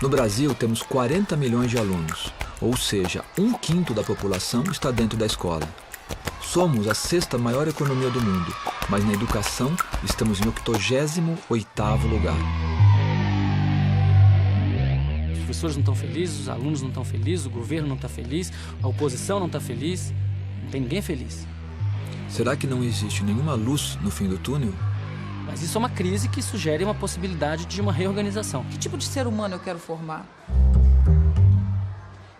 No Brasil, temos 40 milhões de alunos, ou seja, 1/5 da população está dentro da escola. Somos a 6ª maior economia do mundo, mas na educação estamos em 88º lugar. Os professores não estão felizes, os alunos não estão felizes, o governo não está feliz, a oposição não está feliz, não tem ninguém feliz. Será que não existe nenhuma luz no fim do túnel? Mas isso é uma crise que sugere uma possibilidade de uma reorganização. Que tipo de ser humano eu quero formar?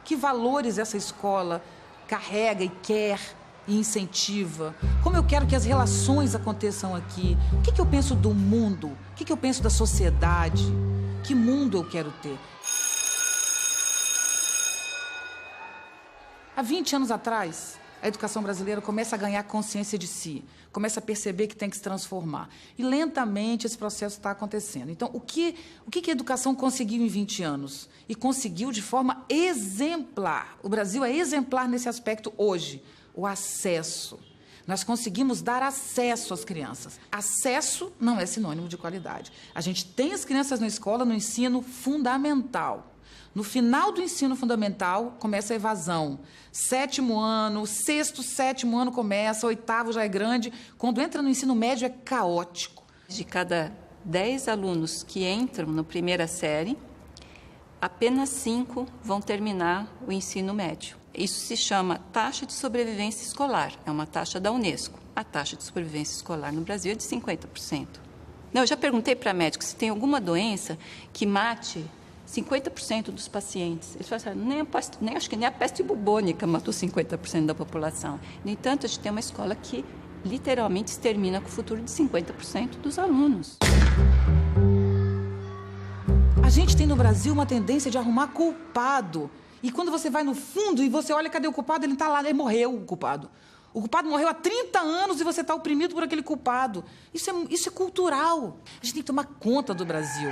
Que valores essa escola carrega e quer e incentiva? Como eu quero que as relações aconteçam aqui? O que eu penso do mundo? O que eu penso da sociedade? Que mundo eu quero ter? Há 20 anos atrás, a educação brasileira começa a ganhar consciência de si, começa a perceber que tem que se transformar. E lentamente esse processo está acontecendo. Então, o que a educação conseguiu em 20 anos? E conseguiu de forma exemplar. O Brasil é exemplar nesse aspecto hoje. O acesso. Nós conseguimos dar acesso às crianças. Acesso não é sinônimo de qualidade. A gente tem as crianças na escola, no ensino fundamental. No final do ensino fundamental, começa a evasão. 7º ano, 6º, 7º ano começa, 8º já é grande. Quando entra no ensino médio, é caótico. De cada 10 alunos que entram na primeira série, apenas 5 vão terminar o ensino médio. Isso se chama taxa de sobrevivência escolar. É uma taxa da Unesco. A taxa de sobrevivência escolar no Brasil é de 50%. Não, eu já perguntei para médicos se tem alguma doença que mate 50% dos pacientes. Eles falaram assim, acho que nem a peste bubônica matou 50% da população. No entanto, a gente tem uma escola que literalmente extermina com o futuro de 50% dos alunos. A gente tem no Brasil uma tendência de arrumar culpado. E quando você vai no fundo e você olha, cadê o culpado? Ele está lá, ele morreu, o culpado. O culpado morreu há 30 anos e você está oprimido por aquele culpado. Isso é cultural. A gente tem que tomar conta do Brasil.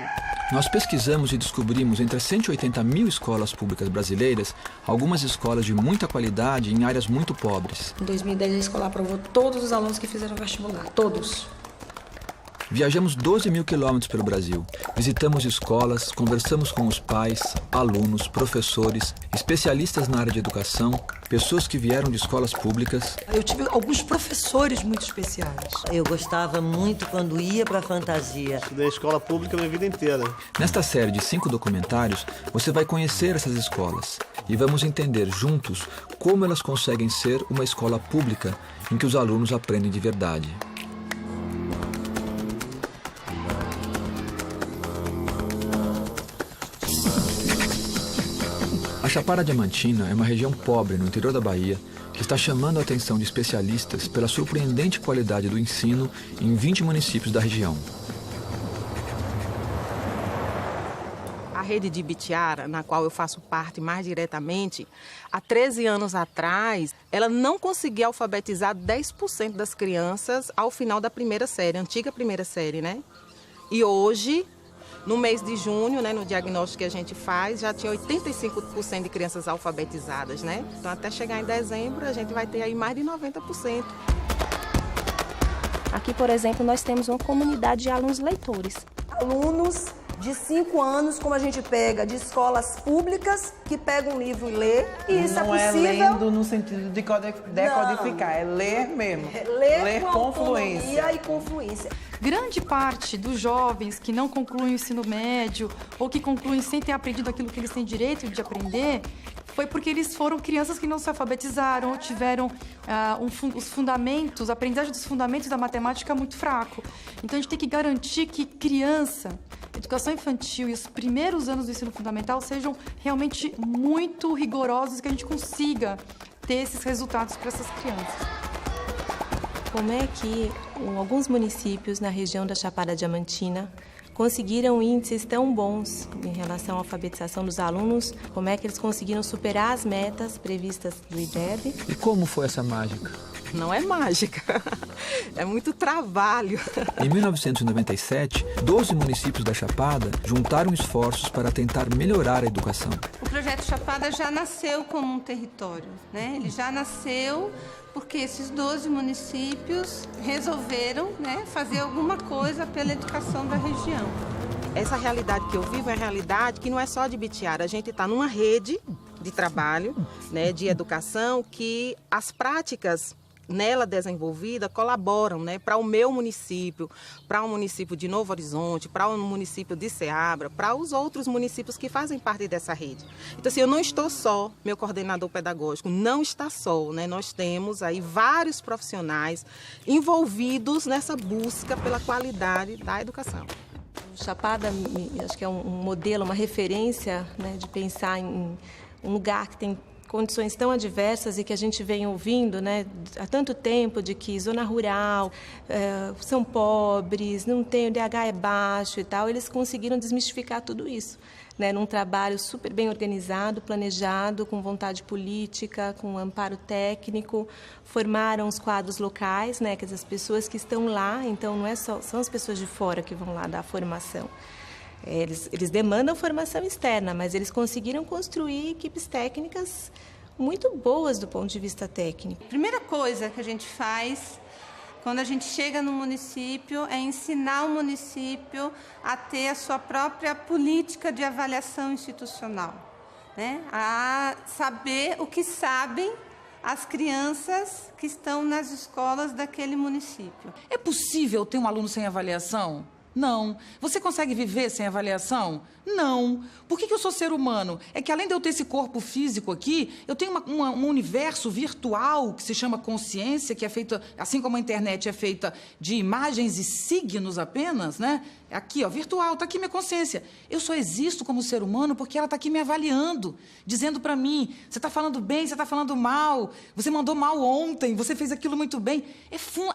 Nós pesquisamos e descobrimos entre as 180 mil escolas públicas brasileiras, algumas escolas de muita qualidade em áreas muito pobres. Em 2010, a escola aprovou todos os alunos que fizeram vestibular. Todos. Viajamos 12 mil quilômetros pelo Brasil. Visitamos escolas, conversamos com os pais, alunos, professores, especialistas na área de educação, pessoas que vieram de escolas públicas. Eu tive alguns professores muito especiais. Eu gostava muito quando ia para a fantasia. Estudei escola pública minha vida inteira. Nesta série de 5 documentários, você vai conhecer essas escolas e vamos entender juntos como elas conseguem ser uma escola pública em que os alunos aprendem de verdade. A Chapada Diamantina é uma região pobre no interior da Bahia que está chamando a atenção de especialistas pela surpreendente qualidade do ensino em 20 municípios da região. A rede de Ibitiara, na qual eu faço parte mais diretamente, há 13 anos atrás, ela não conseguia alfabetizar 10% das crianças ao final da primeira série, antiga primeira série, né? E hoje, no mês de junho, né, no diagnóstico que a gente faz, já tinha 85% de crianças alfabetizadas, né? Então, até chegar em dezembro, a gente vai ter aí mais de 90%. Aqui, por exemplo, nós temos uma comunidade de alunos leitores. Alunos de 5 anos, como a gente pega de escolas públicas, que pegam um livro e lê. E isso não é possível. É lendo no sentido de decodificar, é ler mesmo. Ler com fluência. E com fluência. Grande parte dos jovens que não concluem o ensino médio ou que concluem sem ter aprendido aquilo que eles têm direito de aprender foi porque eles foram crianças que não se alfabetizaram ou tiveram os fundamentos, a aprendizagem dos fundamentos da matemática muito fraco. Então, a gente tem que garantir que criança, educação infantil e os primeiros anos do ensino fundamental sejam realmente muito rigorosos, que a gente consiga ter esses resultados para essas crianças. Como é que alguns municípios na região da Chapada Diamantina conseguiram índices tão bons em relação à alfabetização dos alunos? Como é que eles conseguiram superar as metas previstas do IDEB? E como foi essa mágica? Não é mágica, é muito trabalho. Em 1997, 12 municípios da Chapada juntaram esforços para tentar melhorar a educação. O projeto Chapada já nasceu como um território, né? Ele já nasceu porque esses 12 municípios resolveram, né, fazer alguma coisa pela educação da região. Essa realidade que eu vivo é a realidade que não é só de Ibitiara. A gente está numa rede de trabalho, né, de educação, que as práticas nela desenvolvida colaboram, né, para o meu município, para o município de Novo Horizonte, para o município de Ceabra, para os outros municípios que fazem parte dessa rede. Então, assim, eu não estou só, meu coordenador pedagógico não está só, né? Nós temos aí vários profissionais envolvidos nessa busca pela qualidade da educação. Chapada, acho que é um modelo, uma referência, né, de pensar em um lugar que tem condições tão adversas e que a gente vem ouvindo, né, há tanto tempo, de que zona rural, são pobres, não tem, o DH é baixo e tal. Eles conseguiram desmistificar tudo isso, né, num trabalho super bem organizado, planejado, com vontade política, com amparo técnico. Formaram os quadros locais, né, que as pessoas que estão lá, então não é só, são as pessoas de fora que vão lá dar a formação. Eles demandam formação externa, mas eles conseguiram construir equipes técnicas muito boas do ponto de vista técnico. A primeira coisa que a gente faz quando a gente chega no município é ensinar o município a ter a sua própria política de avaliação institucional, né? A saber o que sabem as crianças que estão nas escolas daquele município. É possível ter um aluno sem avaliação? Não. Você consegue viver sem avaliação? Não. Por que eu sou ser humano? É que além de eu ter esse corpo físico aqui, eu tenho um universo virtual que se chama consciência, que é feita, assim como a internet é feita de imagens e signos apenas, né? Aqui, ó, virtual, tá aqui minha consciência. Eu só existo como ser humano porque ela tá aqui me avaliando, dizendo pra mim, você tá falando bem, você tá falando mal, você mandou mal ontem, você fez aquilo muito bem.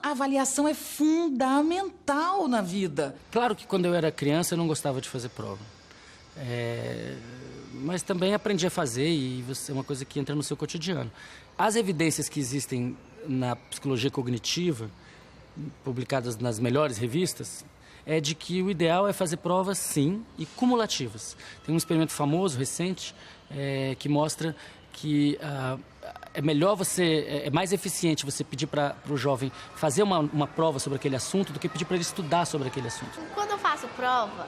A avaliação é fundamental na vida. Claro que quando eu era criança eu não gostava de fazer prova. Mas também aprendi a fazer e é uma coisa que entra no seu cotidiano. As evidências que existem na psicologia cognitiva, publicadas nas melhores revistas, é de que o ideal é fazer provas, sim, e cumulativas. Tem um experimento famoso, recente, que mostra que é mais eficiente você pedir para o jovem fazer uma prova sobre aquele assunto do que pedir para ele estudar sobre aquele assunto. Quando eu faço prova,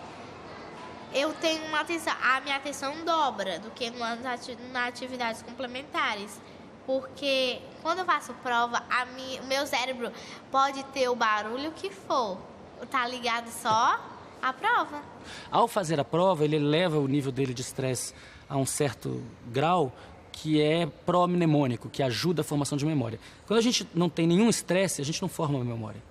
eu tenho a minha atenção dobra do que nas atividades complementares. Porque quando eu faço prova, o meu cérebro pode ter o barulho que for. Tá ligado só à prova. Ao fazer a prova, ele eleva o nível dele de estresse a um certo grau que é pró-mnemônico, que ajuda a formação de memória. Quando a gente não tem nenhum estresse, a gente não forma a memória.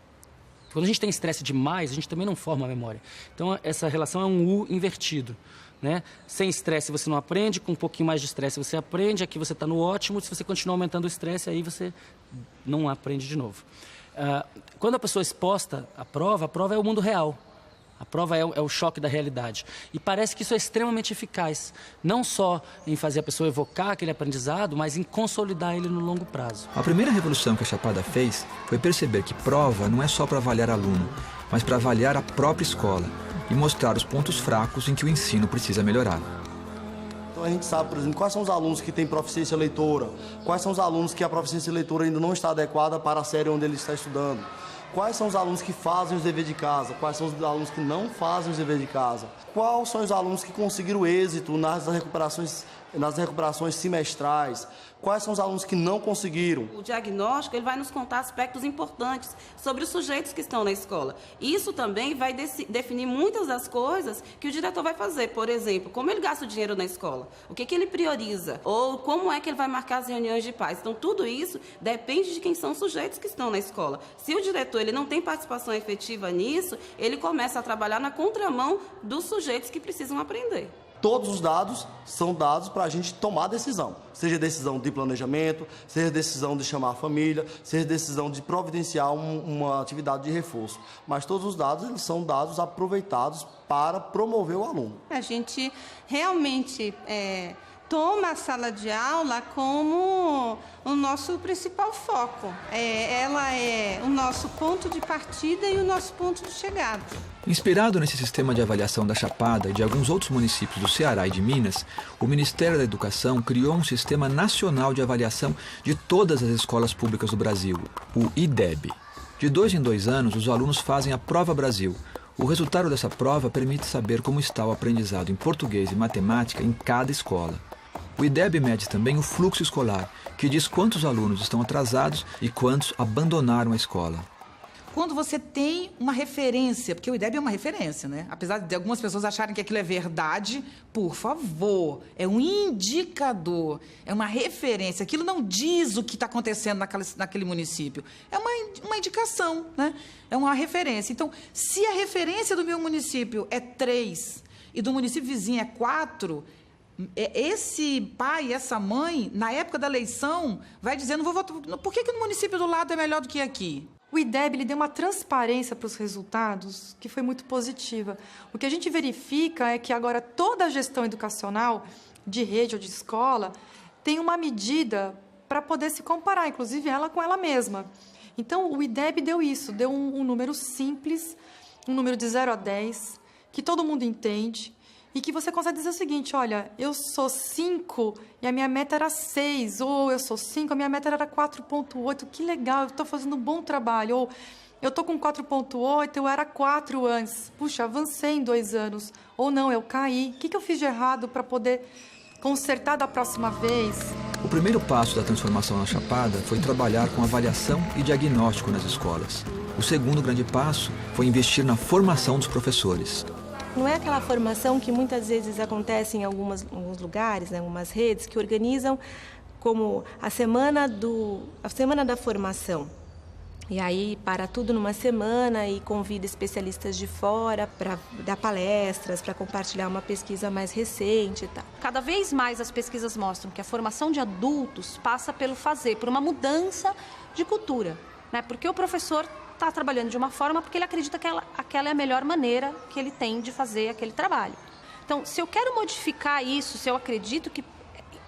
Quando a gente tem estresse demais, a gente também não forma a memória. Então, essa relação é um U invertido, né? Sem estresse você não aprende, com um pouquinho mais de estresse você aprende, aqui você está no ótimo, se você continuar aumentando o estresse, aí você não aprende de novo. Quando a pessoa é exposta à prova, a prova é o mundo real. A prova é o choque da realidade. E parece que isso é extremamente eficaz, não só em fazer a pessoa evocar aquele aprendizado, mas em consolidar ele no longo prazo. A primeira revolução que a Chapada fez foi perceber que prova não é só para avaliar aluno, mas para avaliar a própria escola e mostrar os pontos fracos em que o ensino precisa melhorar. Então a gente sabe, por exemplo, quais são os alunos que têm proficiência leitora, quais são os alunos que a proficiência leitora ainda não está adequada para a série onde ele está estudando. Quais são os alunos que fazem os deveres de casa? Quais são os alunos que não fazem os deveres de casa? Quais são os alunos que conseguiram êxito nas recuperações semestrais? Quais são os alunos que não conseguiram? O diagnóstico ele vai nos contar aspectos importantes sobre os sujeitos que estão na escola. Isso também vai definir muitas das coisas que o diretor vai fazer. Por exemplo, como ele gasta o dinheiro na escola, o que ele prioriza, ou como é que ele vai marcar as reuniões de pais. Então, tudo isso depende de quem são os sujeitos que estão na escola. Se o diretor ele não tem participação efetiva nisso, ele começa a trabalhar na contramão dos sujeitos que precisam aprender. Todos os dados são dados para a gente tomar decisão, seja decisão de planejamento, seja decisão de chamar a família, seja decisão de providenciar uma atividade de reforço. Mas todos os dados eles são dados aproveitados para promover o aluno. A gente realmente toma a sala de aula como o nosso principal foco. Ela é o nosso ponto de partida e o nosso ponto de chegada. Inspirado nesse sistema de avaliação da Chapada e de alguns outros municípios do Ceará e de Minas, o Ministério da Educação criou um sistema nacional de avaliação de todas as escolas públicas do Brasil, o IDEB. De 2 em 2 anos, os alunos fazem a Prova Brasil, O resultado dessa prova permite saber como está o aprendizado em português e matemática em cada escola. O IDEB mede também o fluxo escolar, que diz quantos alunos estão atrasados e quantos abandonaram a escola. Quando você tem uma referência, porque o IDEB é uma referência, né? Apesar de algumas pessoas acharem que aquilo é verdade, por favor, é um indicador, é uma referência. Aquilo não diz o que está acontecendo naquele município. É uma indicação, né? É uma referência. Então, se a referência do meu município é 3 e do município vizinho é 4... esse pai, essa mãe, na época da eleição, vai dizer, não vou votar, por que no município do lado é melhor do que aqui? O IDEB ele deu uma transparência para os resultados que foi muito positiva. O que a gente verifica é que agora toda a gestão educacional, de rede ou de escola, tem uma medida para poder se comparar, inclusive ela com ela mesma. Então, o IDEB deu isso, deu um número simples, um número de 0 a 10, que todo mundo entende, e que você consegue dizer o seguinte, olha, eu sou 5 e a minha meta era 6, ou eu sou 5, a minha meta era 4,8, que legal, eu estou fazendo um bom trabalho, ou eu estou com 4,8, eu era 4 antes, puxa, avancei em 2 anos, ou não, eu caí, o que eu fiz de errado para poder consertar da próxima vez? O primeiro passo da transformação na Chapada foi trabalhar com avaliação e diagnóstico nas escolas. O segundo grande passo foi investir na formação dos professores. Não é aquela formação que muitas vezes acontece em alguns lugares, né, algumas redes, que organizam como a semana da formação. E aí para tudo numa semana e convida especialistas de fora para dar palestras, para compartilhar uma pesquisa mais recente e tal. Cada vez mais as pesquisas mostram que a formação de adultos passa pelo fazer, por uma mudança de cultura, né? Porque o professor está trabalhando de uma forma porque ele acredita que aquela é a melhor maneira que ele tem de fazer aquele trabalho. Então, se eu quero modificar isso, se eu acredito que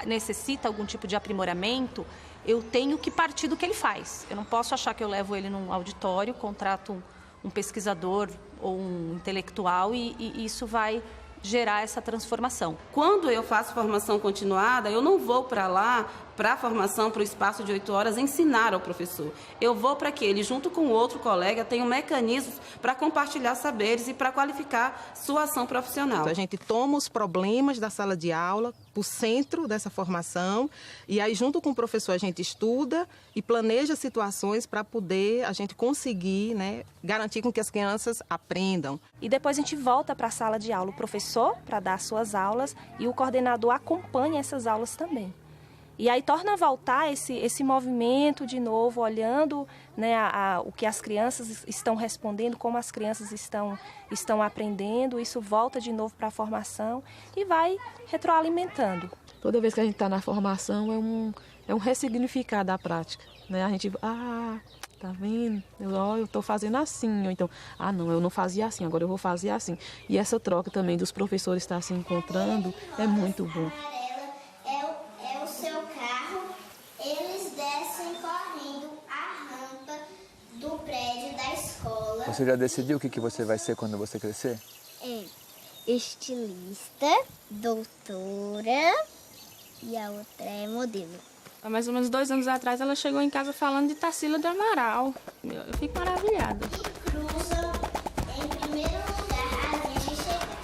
necessita algum tipo de aprimoramento, eu tenho que partir do que ele faz. Eu não posso achar que eu levo ele num auditório, contrato um pesquisador ou um intelectual e isso vai gerar essa transformação. Quando eu faço formação continuada, eu não vou para lá, para a formação, para o espaço de 8 horas, ensinar ao professor. Eu vou para que ele, junto com outro colega, tenha mecanismos para compartilhar saberes e para qualificar sua ação profissional. A gente toma os problemas da sala de aula, o centro dessa formação, e aí junto com o professor a gente estuda e planeja situações para poder a gente conseguir, né, garantir com que as crianças aprendam. E depois a gente volta para a sala de aula, o professor para dar suas aulas e o coordenador acompanha essas aulas também. E aí torna a voltar esse movimento de novo, olhando, né, o que as crianças estão respondendo, como as crianças estão aprendendo, isso volta de novo para a formação e vai retroalimentando. Toda vez que a gente está na formação é um ressignificar da prática, né? A gente, tá vendo? Eu estou fazendo assim, ou então, não, eu não fazia assim, agora eu vou fazer assim. E essa troca também dos professores estar se encontrando é muito bom. É o seu carro, eles descem correndo a rampa do prédio da escola. Você já decidiu o que você vai ser quando você crescer? Estilista, doutora e a outra é modelo. Há mais ou menos 2 anos atrás, ela chegou em casa falando de Tarsila do Amaral. Eu fico maravilhada. Cruza em primeiro lugar a gente chega.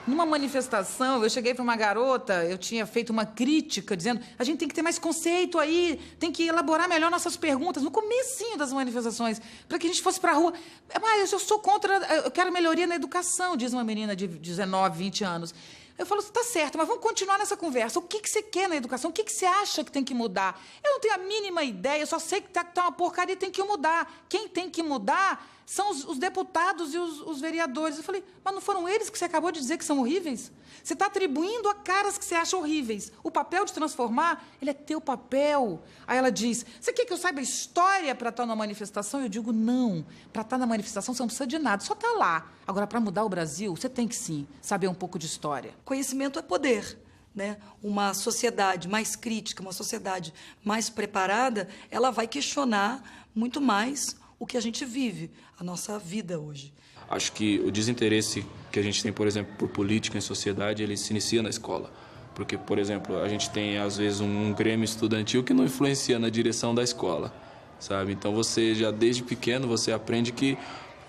Numa manifestação, eu cheguei para uma garota, eu tinha feito uma crítica, dizendo a gente tem que ter mais conceito aí, tem que elaborar melhor nossas perguntas, no comecinho das manifestações, para que a gente fosse para a rua. Mas eu sou contra, eu quero melhoria na educação, diz uma menina de 19, 20 anos. Eu falo, tá certo, mas vamos continuar nessa conversa. O que você quer na educação? O que você acha que tem que mudar? Eu não tenho a mínima ideia, eu só sei que tá uma porcaria e tem que mudar. Quem tem que mudar são os deputados e os vereadores. Eu falei, mas não foram eles que você acabou de dizer que são horríveis? Você está atribuindo a caras que você acha horríveis. O papel de transformar, ele é teu papel. Aí ela diz, você quer que eu saiba a história para estar numa manifestação? Eu digo, não. Para estar na manifestação, você não precisa de nada, só está lá. Agora, para mudar o Brasil, você tem que, sim, saber um pouco de história. Conhecimento é poder, né? Uma sociedade mais crítica, uma sociedade mais preparada, ela vai questionar muito mais o que a gente vive, a nossa vida hoje. Acho que o desinteresse que a gente tem, por exemplo, por política em sociedade, ele se inicia na escola. Porque, por exemplo, a gente tem, às vezes, um grêmio estudantil que não influencia na direção da escola, sabe? Então, você já, desde pequeno, você aprende que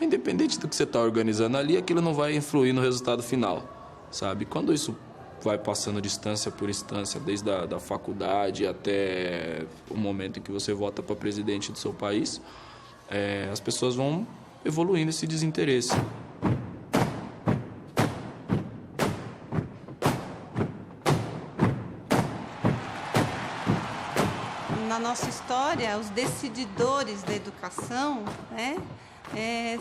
independente do que você está organizando ali, aquilo não vai influir no resultado final, sabe? Quando isso vai passando de instância por instância, desde a faculdade até o momento em que você vota para presidente do seu país, as pessoas vão evoluindo esse desinteresse. Na nossa história, os decididores da educação, né,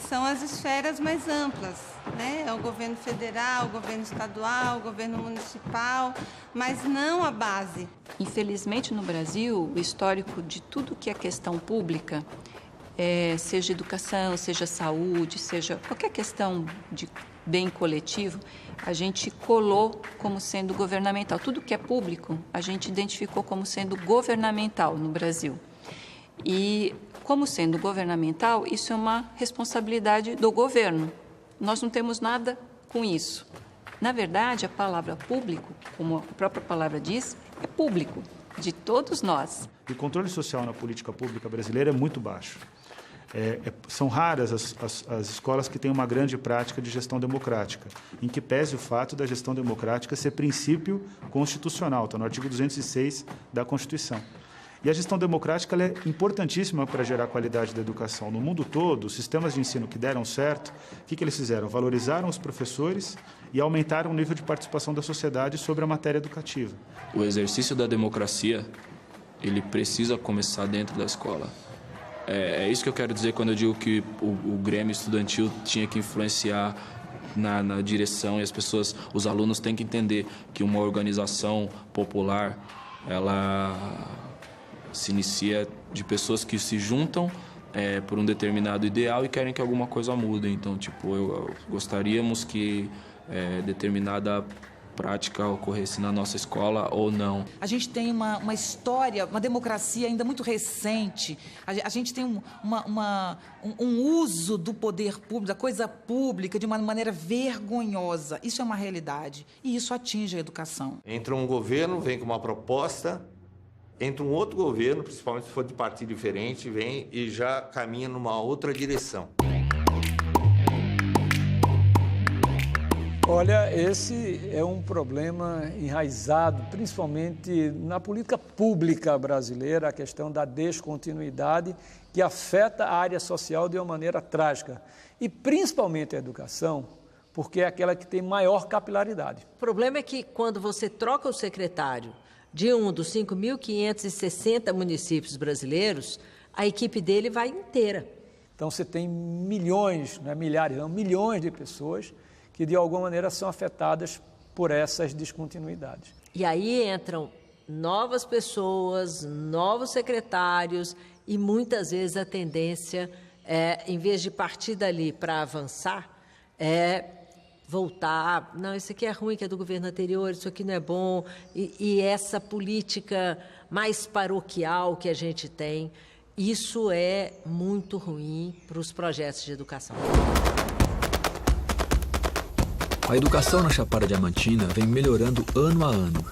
são as esferas mais amplas, né? É o governo federal, o governo estadual, o governo municipal, mas não a base. Infelizmente, no Brasil, o histórico de tudo que é questão pública, seja educação, seja saúde, seja qualquer questão de bem coletivo, a gente colou como sendo governamental. Tudo que é público, a gente identificou como sendo governamental no Brasil. E, como sendo governamental, isso é uma responsabilidade do governo. Nós não temos nada com isso. Na verdade, a palavra público, como a própria palavra diz, é público, de todos nós. O controle social na política pública brasileira é muito baixo. São raras as escolas que têm uma grande prática de gestão democrática, em que pese o fato da gestão democrática ser princípio constitucional, está no artigo 206 da Constituição. E a gestão democrática ela é importantíssima para gerar qualidade da educação. No mundo todo, os sistemas de ensino que deram certo, o que eles fizeram? Valorizaram os professores e aumentaram o nível de participação da sociedade sobre a matéria educativa. O exercício da democracia, ele precisa começar dentro da escola. É isso que eu quero dizer quando eu digo que o Grêmio Estudantil tinha que influenciar na direção e os alunos têm que entender que uma organização popular, ela se inicia de pessoas que se juntam por um determinado ideal e querem que alguma coisa mude. Então, gostaríamos que determinada prática ocorresse na nossa escola ou não. A gente tem uma história, uma democracia ainda muito recente. A gente tem um uso do poder público, da coisa pública, de uma maneira vergonhosa. Isso é uma realidade e isso atinge a educação. Entra um governo, vem com uma proposta, entra um outro governo, principalmente se for de partido diferente, vem e já caminha numa outra direção. Olha, esse é um problema enraizado, principalmente na política pública brasileira, a questão da descontinuidade que afeta a área social de uma maneira trágica. E principalmente a educação, porque é aquela que tem maior capilaridade. O problema é que quando você troca o secretário de um dos 5.560 municípios brasileiros, a equipe dele vai inteira. Então você tem milhões, não é milhares, não, milhões de pessoas que de alguma maneira são afetadas por essas descontinuidades. E aí entram novas pessoas, novos secretários e muitas vezes a tendência em vez de partir dali para avançar, voltar, não, isso aqui é ruim, que é do governo anterior, isso aqui não é bom, e essa política mais paroquial que a gente tem, isso é muito ruim para os projetos de educação. A educação na Chapada Diamantina vem melhorando ano a ano.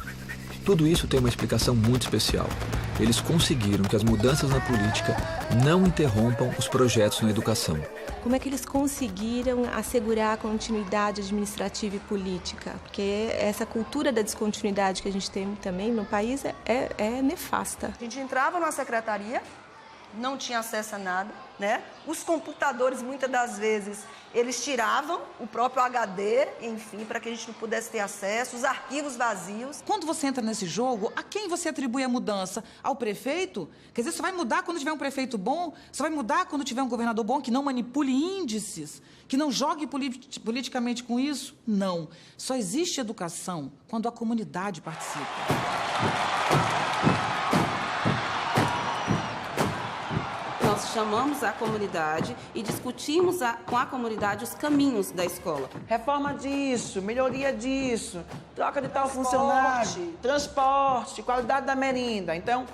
Tudo isso tem uma explicação muito especial. Eles conseguiram que as mudanças na política não interrompam os projetos na educação. Como é que eles conseguiram assegurar a continuidade administrativa e política? Porque essa cultura da descontinuidade que a gente tem também no país é nefasta. A gente entrava numa secretaria, não tinha acesso a nada, né? Os computadores, muitas das vezes, eles tiravam o próprio HD, enfim, para que a gente não pudesse ter acesso, os arquivos vazios. Quando você entra nesse jogo, a quem você atribui a mudança? Ao prefeito? Quer dizer, você vai mudar quando tiver um prefeito bom? Você vai mudar quando tiver um governador bom que não manipule índices? Que não jogue politicamente com isso? Não. Só existe educação quando a comunidade participa. Nós chamamos a comunidade e discutimos com a comunidade os caminhos da escola. Reforma disso, melhoria disso, troca de tal funcionário, transporte, qualidade da merenda. Então,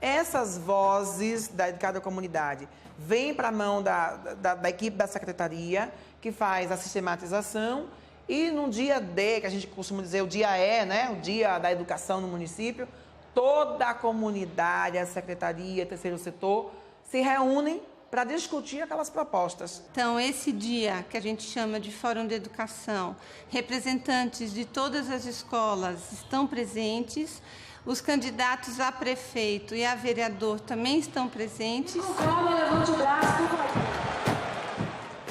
essas vozes de cada comunidade vêm para a mão da equipe da secretaria, que faz a sistematização, e no dia D, que a gente costuma dizer o dia E, né, o dia da educação no município, toda a comunidade, a secretaria, terceiro setor, se reúnem para discutir aquelas propostas. Então, esse dia que a gente chama de Fórum de Educação, representantes de todas as escolas estão presentes, os candidatos a prefeito e a vereador também estão presentes.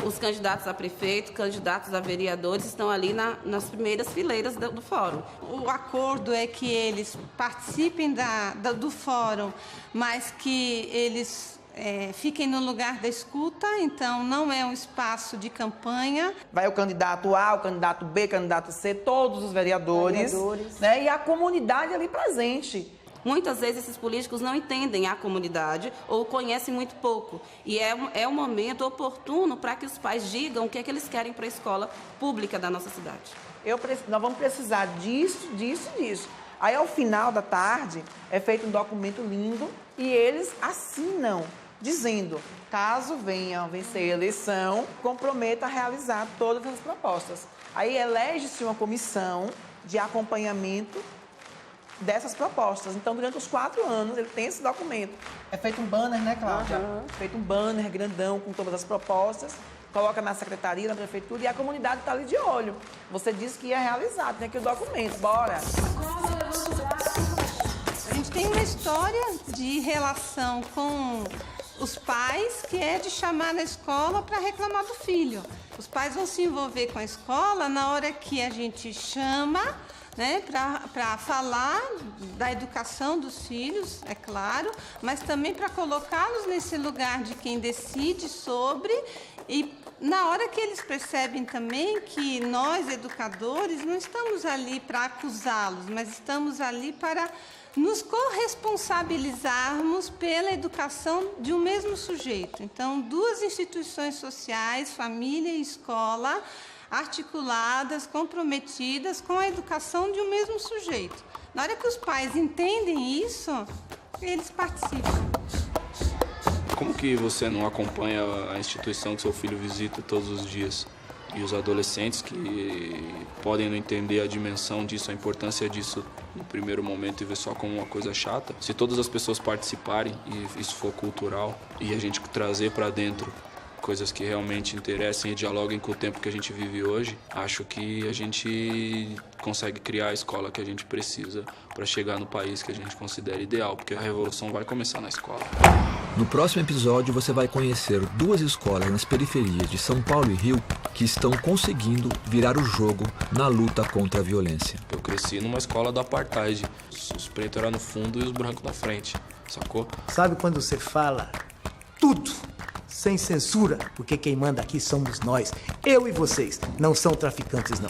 Os candidatos a prefeito, candidatos a vereadores estão ali nas primeiras fileiras do fórum. O acordo é que eles participem do fórum, mas que eles fiquem no lugar da escuta, então não é um espaço de campanha. Vai o candidato A, o candidato B, o candidato C, todos os vereadores. Né, e a comunidade ali presente. Muitas vezes esses políticos não entendem a comunidade ou conhecem muito pouco. E é um momento oportuno para que os pais digam o que é que eles querem para a escola pública da nossa cidade. Nós vamos precisar disso, disso e disso. Aí, ao final da tarde, é feito um documento lindo e eles assinam, dizendo, caso venha a vencer a eleição, comprometa a realizar todas as propostas. Aí elege-se uma comissão de acompanhamento dessas propostas. Então, durante os 4 anos, ele tem esse documento. É feito um banner, né, Cláudia? Feito um banner grandão com todas as propostas, coloca na secretaria, na prefeitura, e a comunidade está ali de olho. Você disse que ia realizar, tem aqui o documento, bora! A gente tem uma história de relação com os pais, que é de chamar na escola para reclamar do filho. Os pais vão se envolver com a escola na hora que a gente chama, né, para falar da educação dos filhos, é claro, mas também para colocá-los nesse lugar de quem decide sobre, e na hora que eles percebem também que nós, educadores, não estamos ali para acusá-los, mas estamos ali para nos corresponsabilizarmos pela educação de um mesmo sujeito. Então, 2 instituições sociais, família e escola, articuladas, comprometidas com a educação de um mesmo sujeito. Na hora que os pais entendem isso, eles participam. Como que você não acompanha a instituição que seu filho visita todos os dias? E os adolescentes que podem não entender a dimensão disso, a importância disso no primeiro momento e ver só como uma coisa chata. Se todas as pessoas participarem e isso for cultural e a gente trazer para dentro coisas que realmente interessem e dialoguem com o tempo que a gente vive hoje, acho que a gente consegue criar a escola que a gente precisa para chegar no país que a gente considera ideal, porque a revolução vai começar na escola. No próximo episódio você vai conhecer 2 escolas nas periferias de São Paulo e Rio que estão conseguindo virar o jogo na luta contra a violência. Eu cresci numa escola do apartheid, os pretos eram no fundo e os brancos na frente, sacou? Sabe quando você fala tudo sem censura? Porque quem manda aqui somos nós, eu e vocês, não são traficantes não.